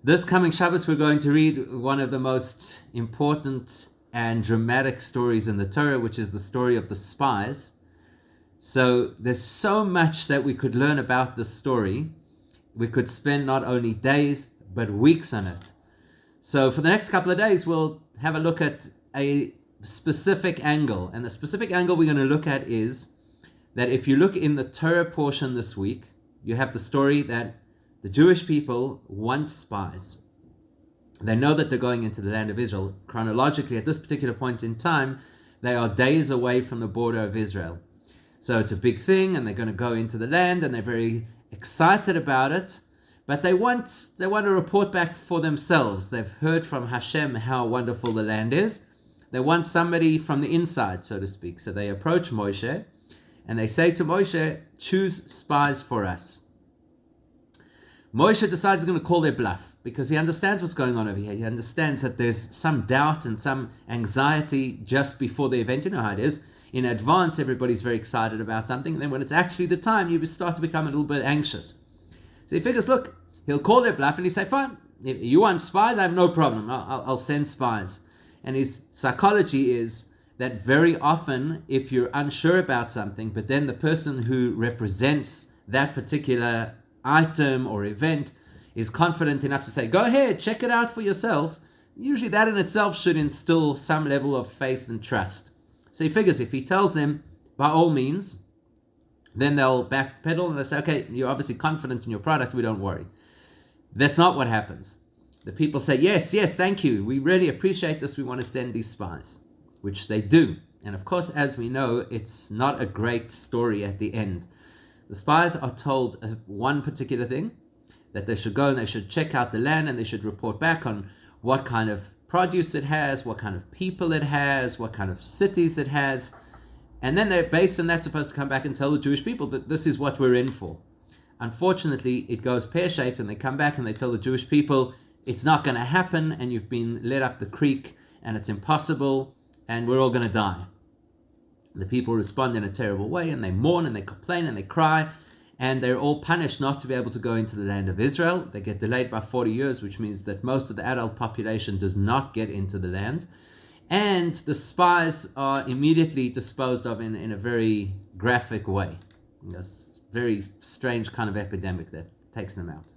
This coming Shabbos, we're going to read one of the most important and dramatic stories in the Torah, which is the story of the spies. So there's so much that we could learn about this story. We could spend not only days, but weeks on it. So for the next couple of days, we'll have a look at a specific angle. And the specific angle we're going to look at is that if you look in the Torah portion this week, you have the story that the Jewish people want spies. They know that they're going into the land of Israel. Chronologically, at this particular point in time, they are days away from the border of Israel. So it's a big thing, and they're going to go into the land, and they're very excited about it. But they want to report back for themselves. They've heard from Hashem how wonderful the land is. They want somebody from the inside, so to speak. So they approach Moshe, and they say to Moshe, choose spies for us. Moshe decides he's going to call their bluff because he understands what's going on over here. He understands that there's some doubt and some anxiety just before the event. You know how it is. In advance, everybody's very excited about something. And then when it's actually the time, you start to become a little bit anxious. So he figures, look, he'll call their bluff and he say, fine, if you want spies, I have no problem. I'll send spies. And his psychology is that very often, if you're unsure about something, but then the person who represents that particular item or event is confident enough to say, go ahead, check it out for yourself, usually that in itself should instill some level of faith and trust. So he figures if he tells them, by all means, then they'll backpedal and they'll say, okay, you're obviously confident in your product, we don't worry. That's not what happens. The people say, yes, thank you, we really appreciate this, we want to send these spies, which they do. And of course, as we know, it's not a great story at the end. The spies are told one particular thing, that they should go and they should check out the land and they should report back on what kind of produce it has, what kind of people it has, what kind of cities it has. And then they're based on that supposed to come back and tell the Jewish people that this is what we're in for. Unfortunately, it goes pear-shaped and they come back and they tell the Jewish people, it's not going to happen and you've been led up the creek and it's impossible and we're all going to die. The people respond in a terrible way and they mourn and they complain and they cry and they're all punished not to be able to go into the land of Israel. They get delayed by 40 years, which means that most of the adult population does not get into the land. And the spies are immediately disposed of in a very graphic way. A very strange kind of epidemic that takes them out.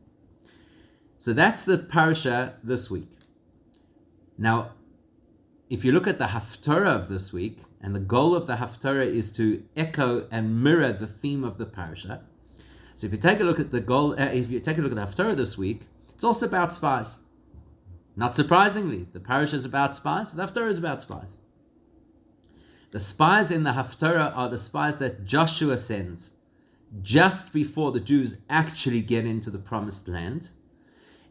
So that's the parasha this week. Now, if you look at the haftarah of this week, and the goal of the haftarah is to echo and mirror the theme of the parasha. So if you take a look at the haftarah this week, it's also about spies. Not surprisingly, the parasha is about spies, the haftarah is about spies. The spies in the haftarah are the spies that Joshua sends just before the Jews actually get into the promised land.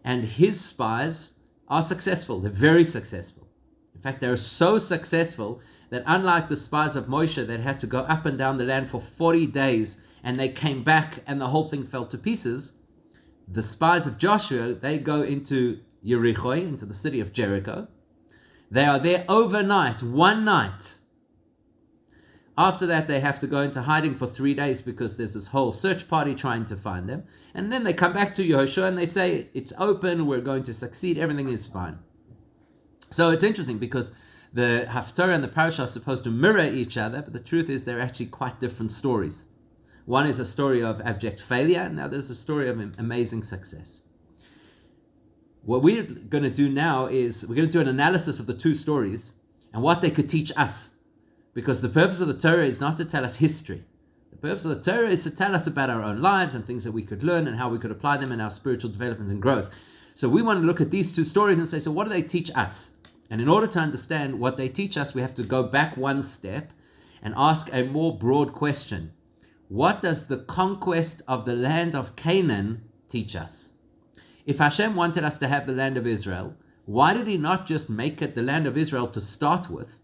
And his spies are successful, they're very successful. In fact, they're so successful that unlike the spies of Moshe that had to go up and down the land for 40 days and they came back and the whole thing fell to pieces, the spies of Joshua, they go into Jericho, into the city of Jericho. They are there overnight, one night. After that, they have to go into hiding for 3 days because there's this whole search party trying to find them. And then they come back to Yehoshua and they say, it's open, we're going to succeed, everything is fine. So it's interesting because the haftarah and the parasha are supposed to mirror each other, but the truth is they're actually quite different stories. One is a story of abject failure, and the other is a story of amazing success. What we're going to do now is we're going to do an analysis of the two stories and what they could teach us. Because the purpose of the Torah is not to tell us history. The purpose of the Torah is to tell us about our own lives and things that we could learn and how we could apply them in our spiritual development and growth. So we want to look at these two stories and say, so what do they teach us? And in order to understand what they teach us, we have to go back one step and ask a more broad question. What does the conquest of the land of Canaan teach us? If Hashem wanted us to have the land of Israel, why did he not just make it the land of Israel to start with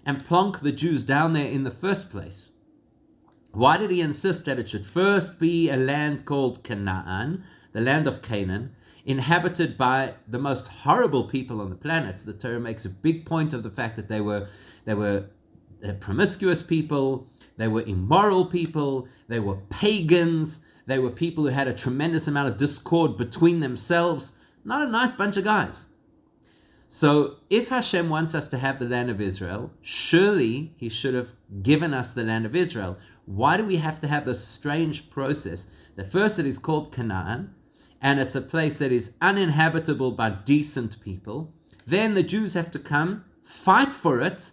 and plonk the Jews down there in the first place? Why did he insist that it should first be a land called Canaan, the land of Canaan, inhabited by the most horrible people on the planet? The Torah makes a big point of the fact that they were promiscuous people, they were immoral people, they were pagans, they were people who had a tremendous amount of discord between themselves. Not a nice bunch of guys. So if Hashem wants us to have the land of Israel, surely he should have given us the land of Israel. Why do we have to have this strange process? That first it is called Canaan, and it's a place that is uninhabitable by decent people. Then the Jews have to come, fight for it,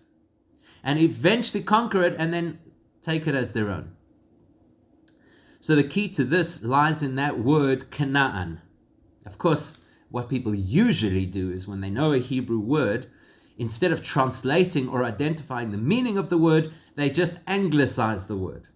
and eventually conquer it, and then take it as their own. So the key to this lies in that word Canaan. Of course, what people usually do is when they know a Hebrew word, instead of translating or identifying the meaning of the word, they just anglicize the word.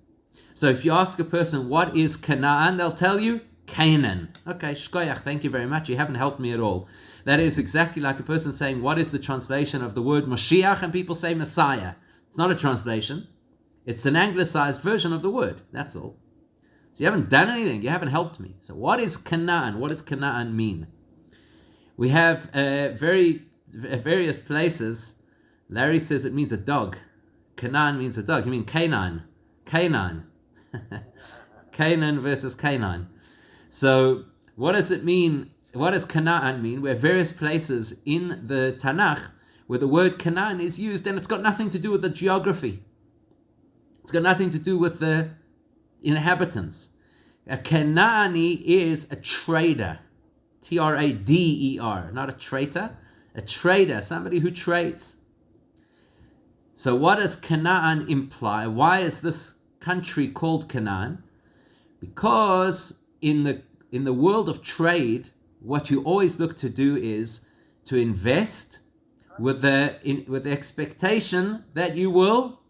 So if you ask a person, what is Canaan? They'll tell you, Canaan. Okay, shkoyach, thank you very much. You haven't helped me at all. That is exactly like a person saying, what is the translation of the word Mashiach? And people say Messiah. It's not a translation. It's an anglicized version of the word. That's all. So you haven't done anything. You haven't helped me. So what is Canaan? What does Canaan mean? We have various places. Larry says it means a dog. Canaan means a dog. You mean Canaan. Canaan. Canaan versus Canaan. So what does it mean? What does Canaan mean? Where various places in the Tanakh where the word Canaan is used, and it's got nothing to do with the geography. It's got nothing to do with the inhabitants. A Canaani is a trader. Trader, not a traitor. A trader, somebody who trades. So what does Canaan imply? Why is this country called Canaan? Because in the world of trade, what you always look to do is to invest with the expectation that you will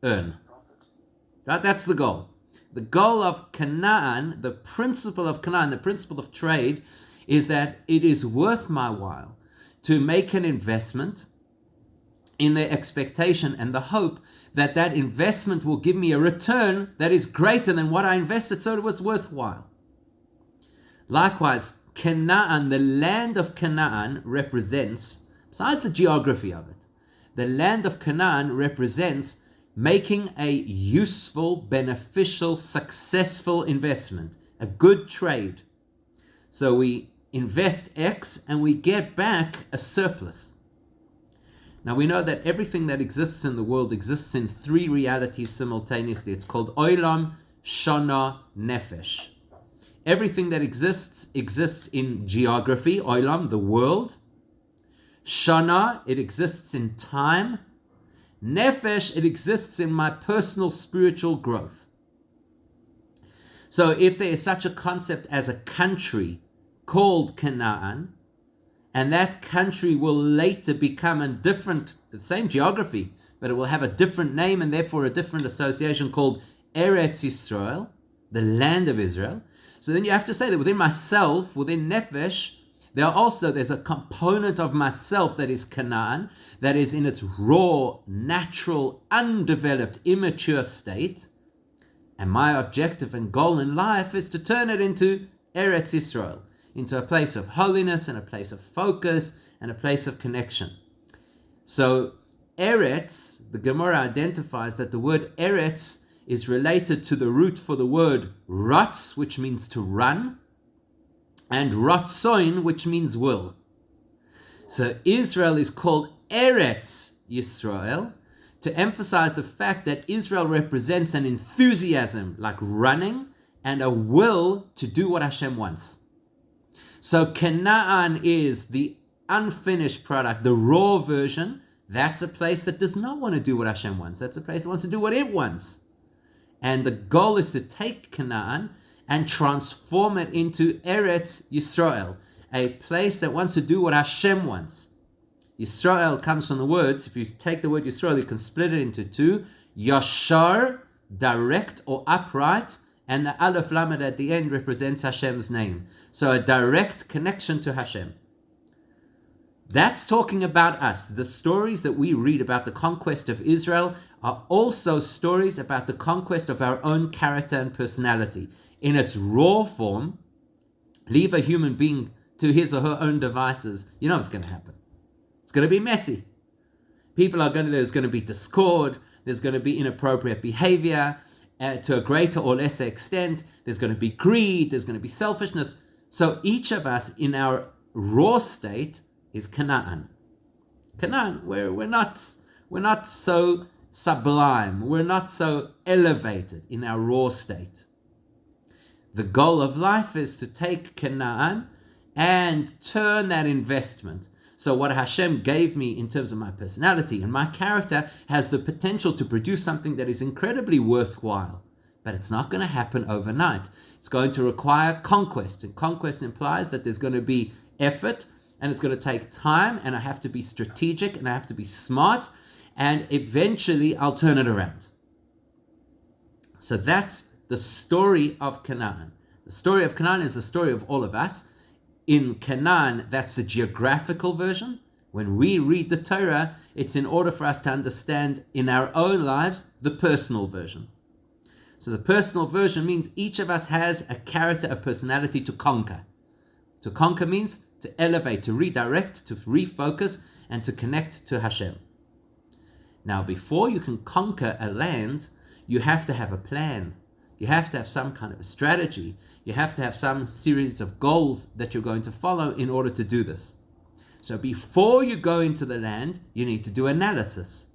earn. Right? That's the goal. The goal of Canaan, the principle of Canaan, the principle of trade, is that it is worth my while to make an investment in the expectation and the hope that that investment will give me a return that is greater than what I invested, so it was worthwhile. Likewise, Canaan, the land of Canaan, represents, besides the geography of it, the land of Canaan represents making a useful, beneficial, successful investment, a good trade. So we invest X and we get back a surplus. Now we know that everything that exists in the world exists in three realities simultaneously. It's called Olam, Shana, Nefesh. Everything that exists in geography, Olam, the world. Shana, it exists in time. Nefesh, it exists in my personal spiritual growth. So if there is such a concept as a country called Canaan, and that country will later become the same geography, but it will have a different name and therefore a different association called Eretz Yisrael, the land of Israel. So then you have to say that within myself, within Nefesh, there's a component of myself that is Canaan, that is in its raw, natural, undeveloped, immature state. And my objective and goal in life is to turn it into Eretz Yisrael, into a place of holiness and a place of focus and a place of connection. So Eretz, the Gemara identifies that the word Eretz is related to the root for the word Ratz, which means to run, and Ratzoin, which means will. So Israel is called Eretz Yisrael to emphasize the fact that Israel represents an enthusiasm, like running, and a will to do what Hashem wants. So Canaan is the unfinished product, the raw version. That's a place that does not want to do what Hashem wants. That's a place that wants to do what it wants. And the goal is to take Canaan and transform it into Eretz Yisrael, a place that wants to do what Hashem wants. Yisrael comes from the words, if you take the word Yisrael, you can split it into two. Yashar, direct or upright, and the Aleph Lamed at the end represents Hashem's name. So a direct connection to Hashem. That's talking about us. The stories that we read about the conquest of Israel are also stories about the conquest of our own character and personality. In its raw form, leave a human being to his or her own devices, you know what's going to happen. It's going to be messy. There's going to be discord, there's going to be inappropriate behavior to a greater or lesser extent, there's going to be greed, there's going to be selfishness. So each of us in our raw state is Canaan. Canaan, we're not so sublime, we're not so elevated in our raw state. The goal of life is to take Canaan and turn that investment. So what Hashem gave me in terms of my personality and my character has the potential to produce something that is incredibly worthwhile. But it's not going to happen overnight. It's going to require conquest. And conquest implies that there's going to be effort and it's going to take time, and I have to be strategic and I have to be smart, and eventually I'll turn it around. So that's the story of Canaan. The story of Canaan is the story of all of us. In Canaan, that's the geographical version. When we read the Torah, it's in order for us to understand in our own lives the personal version. So the personal version means each of us has a character, a personality to conquer. To conquer means to elevate, to redirect, to refocus, and to connect to Hashem. Now, before you can conquer a land, you have to have a plan. You have to have some kind of a strategy. You have to have some series of goals that you're going to follow in order to do this. So before you go into the land, you need to do analysis.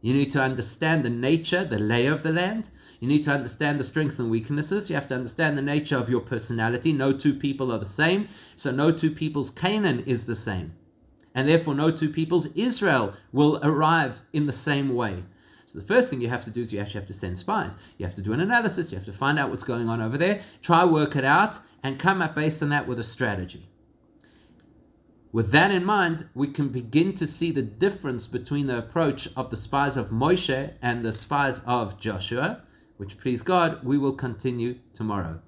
You need to understand the nature, the lay of the land. You need to understand the strengths and weaknesses. You have to understand the nature of your personality. No two people are the same. So no two people's Canaan is the same. And therefore no two people's Israel will arrive in the same way. So the first thing you have to do is you actually have to send spies. You have to do an analysis. You have to find out what's going on over there. Try work it out and come up based on that with a strategy. With that in mind, we can begin to see the difference between the approach of the spies of Moshe and the spies of Joshua, which, please God, we will continue tomorrow.